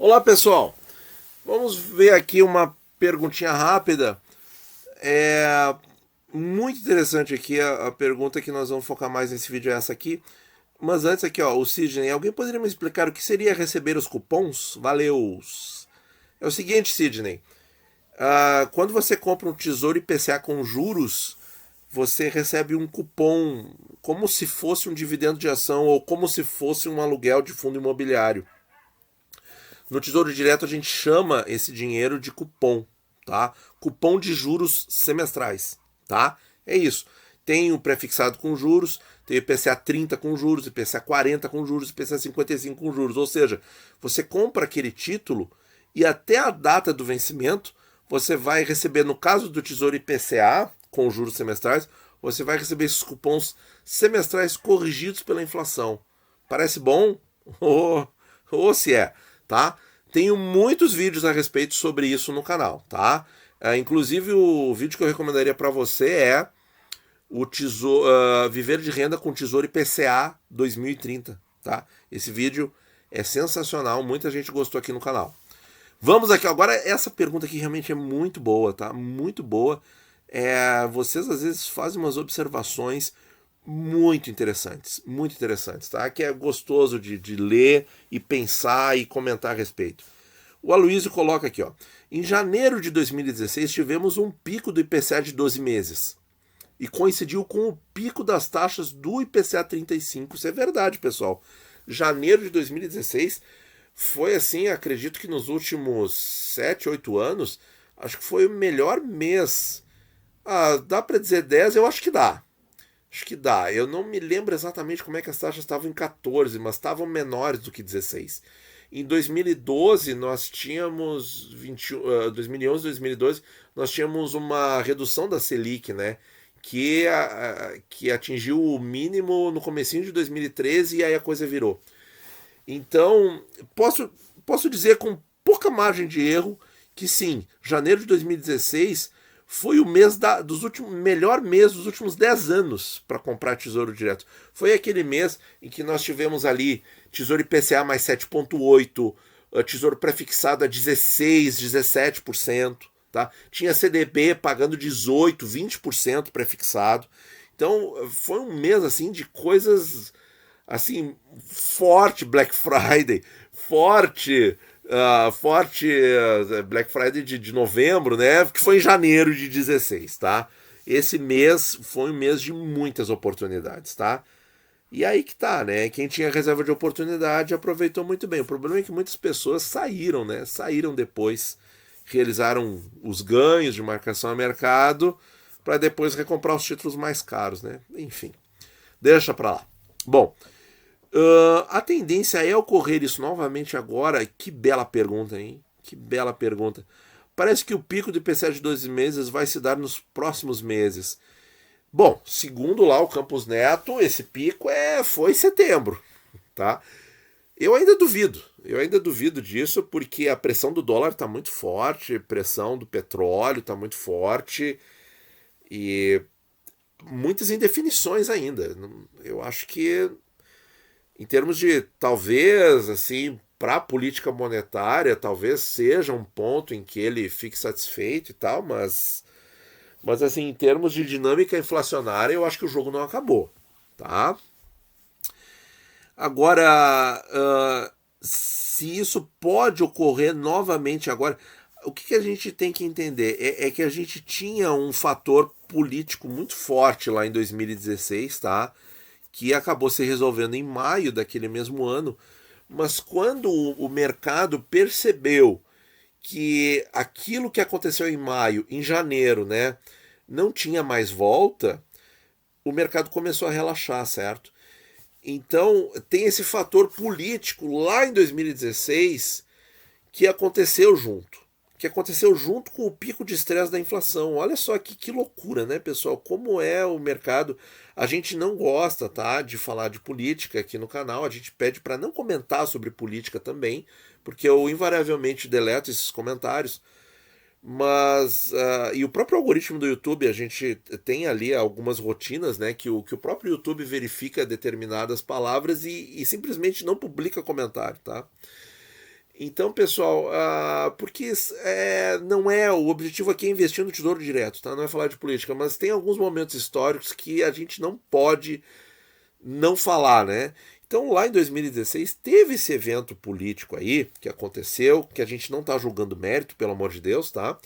Olá pessoal, vamos ver aqui uma perguntinha rápida. É muito interessante aqui a pergunta que nós vamos focar mais nesse vídeo é essa aqui. Mas antes aqui, ó, o Sidney, alguém poderia me explicar o que seria receber os cupons? Valeus! É o seguinte, Sidney, quando você compra um Tesouro IPCA com juros, você recebe um cupom como se fosse um dividendo de ação ou como se fosse um aluguel de fundo imobiliário. No Tesouro Direto a gente chama esse dinheiro de cupom, tá? Cupom de juros semestrais, tá? É isso. Tem o prefixado com juros, tem o IPCA 30 com juros, IPCA 40 com juros, IPCA 55 com juros. Ou seja, você compra aquele título e até a data do vencimento você vai receber, no caso do Tesouro IPCA, com juros semestrais, você vai receber esses cupons semestrais corrigidos pela inflação. Parece bom? Ou se é, tá? Tenho muitos vídeos a respeito sobre isso no canal, tá? Inclusive o vídeo que eu recomendaria para você é o tesouro, Viver de Renda com Tesouro IPCA 2030, tá? Esse vídeo é sensacional, muita gente gostou aqui no canal. Vamos aqui agora, essa pergunta aqui realmente é muito boa, tá? Muito boa. Vocês às vezes fazem umas observações muito interessantes, tá? Que é gostoso de ler e pensar e comentar a respeito. O Aloysio coloca aqui, ó. Em janeiro de 2016 tivemos um pico do IPCA de 12 meses e coincidiu com o pico das taxas do IPCA 35. Isso é verdade, pessoal. Janeiro de 2016 foi assim, acredito que nos últimos 7, 8 anos, acho que foi o melhor mês. Dá para dizer 10? Eu acho que dá. Acho que dá. Eu não me lembro exatamente como é que as taxas estavam em 14, mas estavam menores do que 16. Em 2012, nós tínhamos 2011, 2012, nós tínhamos uma redução da Selic, né? Que atingiu o mínimo no comecinho de 2013 e aí a coisa virou. Então, posso dizer com pouca margem de erro que sim, janeiro de 2016 foi o melhor mês dos últimos 10 anos para comprar Tesouro Direto. Foi aquele mês em que nós tivemos ali Tesouro IPCA mais 7,8%, Tesouro prefixado a 16%, 17%. Tá? Tinha CDB pagando 18%, 20% prefixado. Então foi um mês assim de coisas assim, forte Black Friday, forte Black Friday de novembro, né? Que foi em janeiro de 16, tá? Esse mês foi um mês de muitas oportunidades, tá? E aí que tá, né? Quem tinha reserva de oportunidade aproveitou muito bem. O problema é que muitas pessoas saíram, né? Saíram depois, realizaram os ganhos de marcação a mercado para depois recomprar os títulos mais caros, né? Enfim, deixa pra lá. Bom, a tendência é ocorrer isso novamente agora. Que bela pergunta, hein? Que bela pergunta. Parece que o pico do IPCA de 12 meses vai se dar nos próximos meses. Bom, segundo lá o Campos Neto, esse pico foi em setembro, tá? Eu ainda duvido disso, porque a pressão do dólar está muito forte, a pressão do petróleo está muito forte e muitas indefinições ainda. Eu acho que em termos de talvez assim para a política monetária talvez seja um ponto em que ele fique satisfeito e tal, mas assim em termos de dinâmica inflacionária eu acho que o jogo não acabou, tá? Agora se isso pode ocorrer novamente agora, o que a gente tem que entender é que a gente tinha um fator político muito forte lá em 2016, tá? Que acabou se resolvendo em maio daquele mesmo ano, mas quando o mercado percebeu que aquilo que aconteceu em maio, em janeiro, né, não tinha mais volta, o mercado começou a relaxar, certo? Então tem esse fator político lá em 2016 que aconteceu junto. Que aconteceu junto com o pico de estresse da inflação. Olha só que loucura, né, pessoal? Como é o mercado. A gente não gosta, tá, de falar de política aqui no canal. A gente pede para não comentar sobre política também, porque eu invariavelmente deleto esses comentários. Mas e o próprio algoritmo do YouTube, a gente tem ali algumas rotinas, né, que o próprio YouTube verifica determinadas palavras e simplesmente não publica comentário, tá? Então, pessoal, porque não é o objetivo aqui é investir no Tesouro Direto, tá? Não é falar de política, mas tem alguns momentos históricos que a gente não pode não falar, né? Então, lá em 2016, teve esse evento político aí que aconteceu, que a gente não está julgando mérito, pelo amor de Deus, tá?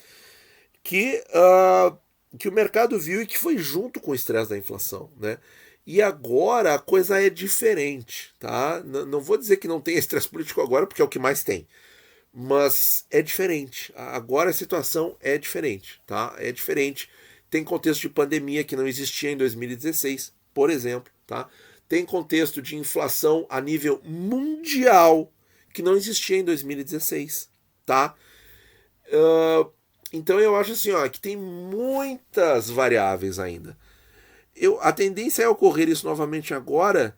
Que o mercado viu e que foi junto com o estresse da inflação, né? E agora a coisa é diferente, tá? Não vou dizer que não tem estresse político agora, porque é o que mais tem. Mas é diferente. Agora a situação é diferente, tá? É diferente. Tem contexto de pandemia que não existia em 2016, por exemplo, tá? Tem contexto de inflação a nível mundial que não existia em 2016, tá? Então eu acho assim, ó, que tem muitas variáveis ainda. A tendência é ocorrer isso novamente agora?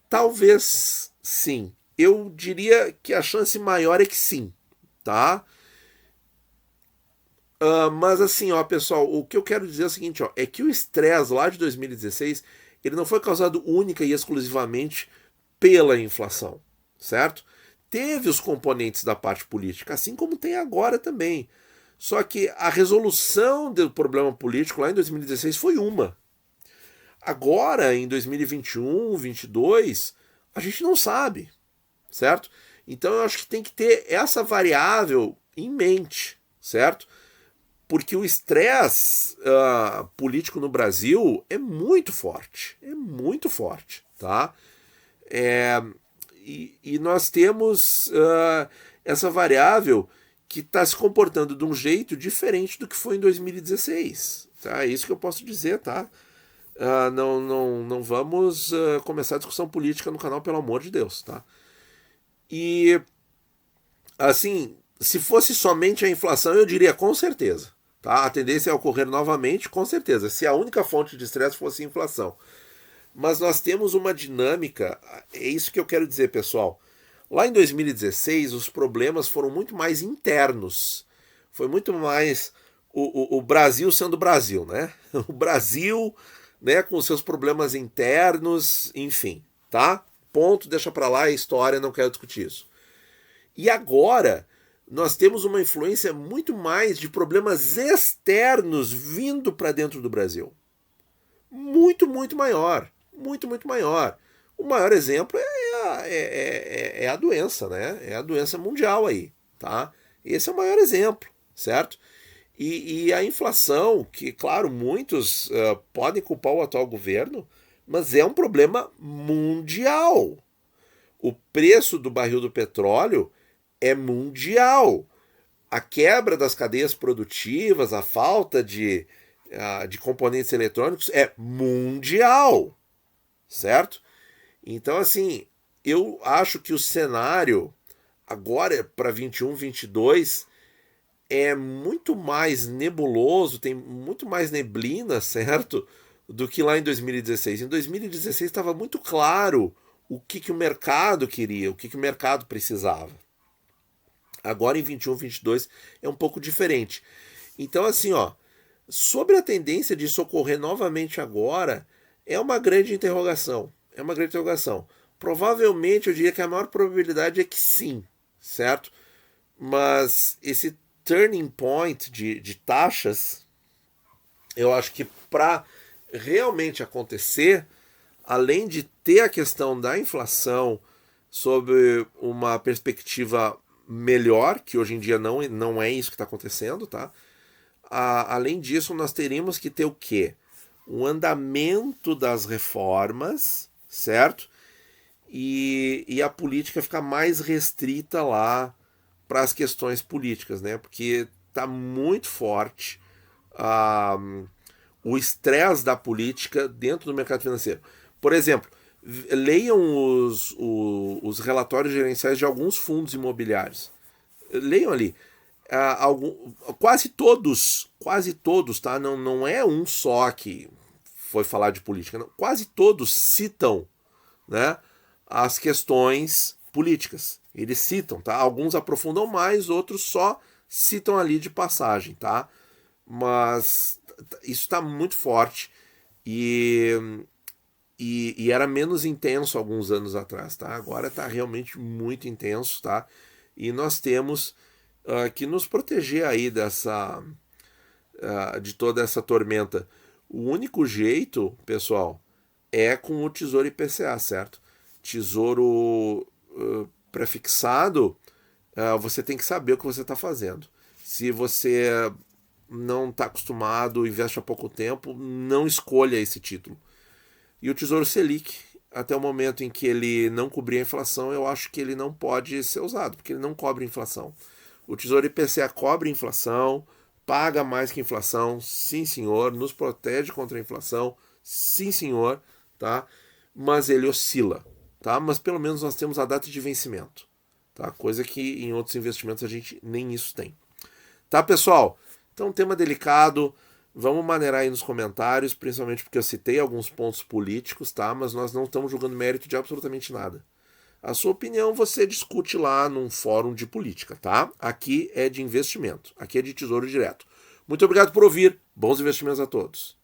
Talvez sim. Eu diria que a chance maior é que sim, tá? Mas assim, ó, pessoal, o que eu quero dizer é o seguinte, ó, é que o estresse lá de 2016, ele não foi causado única e exclusivamente pela inflação, certo? Teve os componentes da parte política, assim como tem agora também. Só que a resolução do problema político lá em 2016 foi uma. Agora, em 2021, 2022, a gente não sabe, certo? Então eu acho que tem que ter essa variável em mente, certo? Porque o estresse político no Brasil é muito forte, tá? É, e nós temos essa variável que está se comportando de um jeito diferente do que foi em 2016, tá? É isso que eu posso dizer, tá? Não vamos começar a discussão política no canal, pelo amor de Deus, tá? E, assim, se fosse somente a inflação, eu diria com certeza, tá? A tendência é ocorrer novamente, com certeza, se a única fonte de estresse fosse a inflação. Mas nós temos uma dinâmica, é isso que eu quero dizer, pessoal. Lá em 2016, os problemas foram muito mais internos. Foi muito mais o Brasil sendo Brasil, né? O Brasil, né, com seus problemas internos, enfim, tá? Ponto, deixa pra lá, é história, não quero discutir isso. E agora nós temos uma influência muito mais de problemas externos vindo para dentro do Brasil. Muito, muito maior. Muito, muito maior. O maior exemplo é a doença, né? É a doença mundial aí, tá? Esse é o maior exemplo, certo? E a inflação, que, claro, muitos podem culpar o atual governo, mas é um problema mundial. O preço do barril do petróleo é mundial. A quebra das cadeias produtivas, a falta de componentes eletrônicos é mundial, certo? Então, assim, eu acho que o cenário agora para 21, 22 é muito mais nebuloso, tem muito mais neblina, certo? Do que lá em 2016. Em 2016 estava muito claro o que o mercado queria, o que o mercado precisava. Agora em 21, 22 é um pouco diferente. Então, assim, ó, sobre a tendência de isso ocorrer novamente agora, é uma grande interrogação. É uma grande interrogação. Provavelmente eu diria que a maior probabilidade é que sim, certo? Mas esse turning point de taxas, eu acho que para realmente acontecer, além de ter a questão da inflação sob uma perspectiva melhor, que hoje em dia não é isso que está acontecendo, tá? Além disso, nós teríamos que ter o quê? Um andamento das reformas, certo? E a política ficar mais restrita lá para as questões políticas, né? Porque está muito forte o estresse da política dentro do mercado financeiro. Por exemplo, leiam os relatórios gerenciais de alguns fundos imobiliários. Leiam ali. Quase todos, tá? Não é um só que foi falar de política. Não. Quase todos citam, né, as questões políticas. Eles citam, tá? Alguns aprofundam mais, outros só citam ali de passagem, tá? Mas isso está muito forte e era menos intenso alguns anos atrás, tá? Agora está realmente muito intenso, tá? E nós temos que nos proteger aí de toda essa tormenta. O único jeito, pessoal, é com o Tesouro IPCA, certo? Tesouro prefixado, você tem que saber o que você está fazendo. Se você não está acostumado, investe há pouco tempo, não escolha esse título. E o Tesouro Selic, até o momento em que ele não cobrir a inflação, eu acho que ele não pode ser usado, porque ele não cobre inflação. O Tesouro IPCA cobre inflação, paga mais que inflação, sim senhor, nos protege contra a inflação, sim senhor, tá? Mas ele oscila, tá? Mas pelo menos nós temos a data de vencimento, tá? Coisa que em outros investimentos a gente nem isso tem. Tá, pessoal? Então, tema delicado, vamos maneirar aí nos comentários, principalmente porque eu citei alguns pontos políticos, tá? Mas nós não estamos julgando mérito de absolutamente nada. A sua opinião você discute lá num fórum de política, tá? Aqui é de investimento, aqui é de tesouro direto. Muito obrigado por ouvir, bons investimentos a todos.